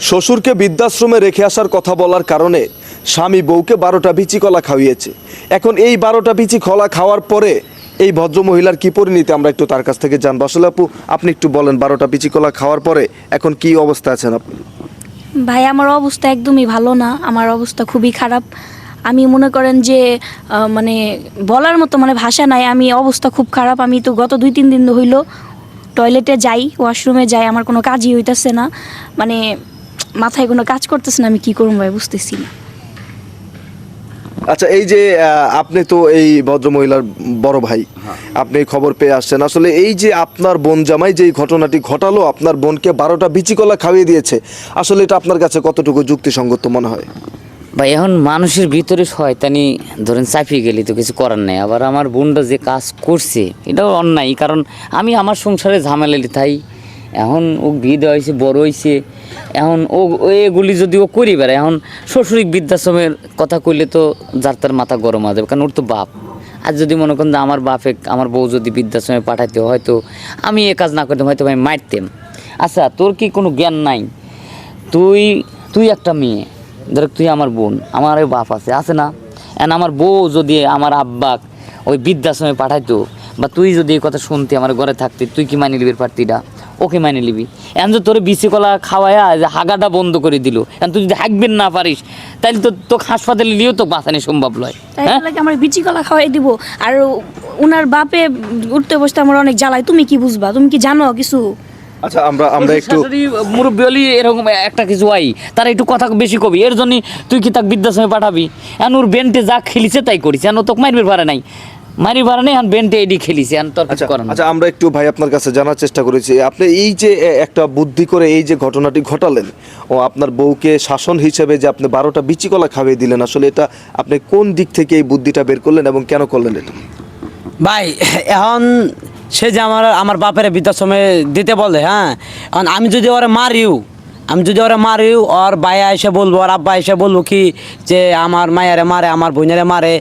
শ্বশুরকে বৃদ্ধাশ্রমে রেখে আসার কথা বলার কারণে স্বামী বউকে 12টা বিচি কলা খাওয়িয়েছে। এখন এই 12টা বিচি কলা খাওয়ার পরে এই ভদ্রমহিলার কি পরিণতি আমরা একটু তার কাছ থেকে জানবো। আসলে আপু, আপনি একটু বলেন, 12টা বিচি কলা খাওয়ার পরে এখন কি অবস্থা আছেন আপনি? ভাই, আমার অবস্থা একদমই ভালো না, আমার অবস্থা খুবই খারাপ। আমি মনে করেন যে মানে বলার মতো ভাষা নাই, আমি অবস্থা খুব খারাপ। আমি তো গত 2-3 দিন হইলো টয়লেটে যাই, ওয়াশরুমে যাই, আমার কোনো কাজই হইতেছে না, মাথায় কোনো কাজ করতেছে না। আমি কি করবো ভাই বুঝতেছি না। আচ্ছা, এই যে আপনি তো এই ভদ্রমহিলার বড় ভাই, আপনি খবর পেয়ে আসছেন। আসলে এই যে আপনার বোন জামাই যে ঘটনাটি ঘটালো, আপনার বোনকে 12টা বিচি কলা খাইয়ে দিয়েছে, আসলে এটা আপনার কাছে কতটুকু যুক্তিসঙ্গত মনে হয়? ভাই, এখন মানুষের ভিতরে শয়তানি ধরেন চাপিয়ে গেলি তো কিছু করার নেই। আবার আমার বোনটা যে কাজ করছে এটাও অন্যায়, কারণ আমি আমার সংসারে ঝামেলালি তাই। এখন ও বিয়ে দেওয়া হয়েছে, বড় হয়েছে, এখন এগুলি যদি ও করি বেড়ায়, এখন শ্বশুরিক বৃদ্ধাশ্রমের কথা কইলে তো যার তার মাথা গরম হয়ে যাবে, কারণ ওর তো বাপ। আর যদি মনে করেন যে আমার বাপে আমার বউ যদি বৃদ্ধাশ্রমে পাঠাইতে হয়তো আমি এ কাজ না করতাম, হয়তো আমি মারতাম। আচ্ছা, তোর কি কোনো জ্ঞান নাই? তুই একটা মেয়ে, ধর তুই আমার বোন, আমার বাপ আছে না? এখন আমার বউ যদি আমার আব্বা ওই বৃদ্ধাশ্রমে পাঠাইতো, বা তুই যদি এই কথা শুনতি, আমার ঘরে থাকতি, তুই কি মানি লিবির পার্টিটা? ওকে মানি লিবি? এখন তো তোর বিচি কলা খাওয়ায়া যে হাগাটা বন্ধ করে দিল, এখন তুই যদি হাঁকবেন না পারিস তাহলে তো তোকে হাসপাতালে নিয়েও তো বাঁচানো সম্ভব নয়। তাই আমার বিচি কলা খাওয়াই দিব, আর উনার বাপে উঠতে বসতে আমার অনেক জ্বালায়। তুমি কি বুঝবা? তুমি কি জানো কিছু? আচ্ছা, আমরা একটু মুরব্বী হলি এরকম একটা কিছু আই, তারা একটু কথা বেশি কবি, এর জন্য তুই কি তাকে বৃদ্ধাশ্রমে পাঠাবি? এখন ওর বেন্টে যা খেলিছে তাই করিস, এখন তোকে মারবির পারে নাই, এখন বেন্টে এডি খেলিছে। আচ্ছা, আমরা একটু ভাই আপনার কাছে জানার চেষ্টা করেছি, আপনি এই যে একটা বুদ্ধি করে এই যে ঘটনাটি ঘটালেন, ও আপনার বউকে শাসন হিসেবে যে আপনি 12টা বিচি কলা খাইয়ে দিলেন, আসলে এটা আপনি কোন দিক থেকে এই বুদ্ধিটা বের করলেন এবং কেন করলেন এটা? ভাই, এখন সে যে আমার বাপের বৃদ্ধাশ্রমে দিতে বলে, হ্যাঁ, এখন আমি যদি ওরা মারিও, ওর ভাইয়া এসে বলবো, ওর আব্বা এসে বলবো কি যে আমার মায়েরে মারে, আমার বোনেরে মারে,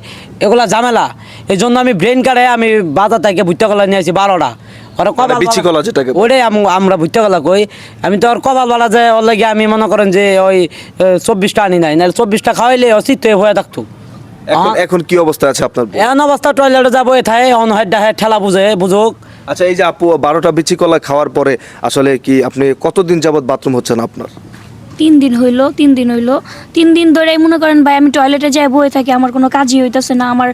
এগুলা ঝামেলা। এই জন্য আমি ব্রেন কার্ডে আমি বাজার থেকে ভুট্টা কলা নিয়েছি 12টা। ওরা বিচি কলা যেটাকে ওটাই আমরা ভুট্টা কলা কই। আমি তো ওর কপাল বলা যায়, ওর লাগে আমি মনে করেন যে ওই 24টা আনি নাই, নাহলে 24টা খাওয়াইলে অচিত হয়ে থাকতো। এখন কি অবস্থা আছে আপনার? এখন অবস্থা টয়লেটে যাবো, এথায় ঠেলা বুঝুক। আচ্ছা, এই যে আপু 12টা বিচি কলা খাওয়ার পরে আসলে কি আপনি কতদিন যাবত বাথরুম হচ্ছে না আপনার? 3 দিন হইলো। 3 দিন ধরে মনে করেন ভাই আমি টয়লেটে যাই, বয়ে থাকি, আমার কোনো কাজই হইতেছে না, আমার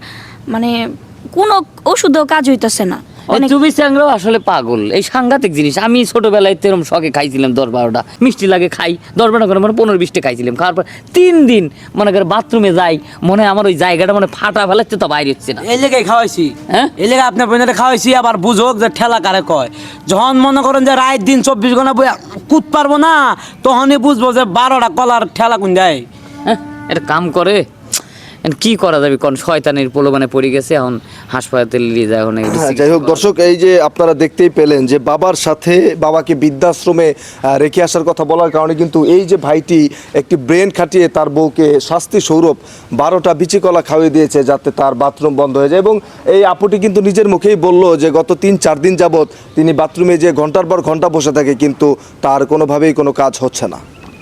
কোনো ওষুধেও কাজ হইতেছে না। চুবি চ্যাংরাও আসলে পাগল, এই সাংঘাতিক জিনিস। আমি ছোটবেলায় তেরম শখে খাইছিলাম 10-12টা মিষ্টি লাগে, খাই 10-12 করে 15-20টা খাইছিলাম। খাওয়ার পর 3 দিন মনে করে বাথরুমে যাই, মনে হয় আমার ওই জায়গাটা ফাটা ফেলাচ্ছে, তো বাইরে হচ্ছে না। এই লেগে খাওয়াইছি, হ্যাঁ, এই লেগে আপনার বোনেরা খাওয়াইছি। আবার বুঝোক যে ঠেলা কারে কয়। যখন মনে করেন যে রাত দিন 24 ঘন্টা বই কুদ পারবো না, তখনই বুঝবো যে 12টা কলার ঠেলা কোন দেয়। হ্যাঁ, এটা কাম করে কি করা যাবে? কোন শয়তানের প্রলোভনে পড়ে গেছে, এখন হাসপাতালে নিয়ে যায়। এখন যাই হোক দর্শক, এই যে আপনারা দেখতেই পেলেন যে বাবার সাথে বাবাকে বৃদ্ধাশ্রমে রেখে আসার কথা বলার কারণে কিন্তু এই যে ভাইটি একটি ব্রেন খাটিয়ে তার বউকে শাস্তি স্বরূপ 12টা বিচি কলা খাওয়িয়ে দিয়েছে, যাতে তার বাথরুম বন্ধ হয়ে যায়। এবং এই আপুটি কিন্তু নিজের মুখেই বলল যে গত 3-4 দিন যাবৎ তিনি বাথরুমে যে ঘন্টার পর ঘন্টা বসে থাকে, কিন্তু তার কোনোভাবেই কোনো কাজ হচ্ছে না।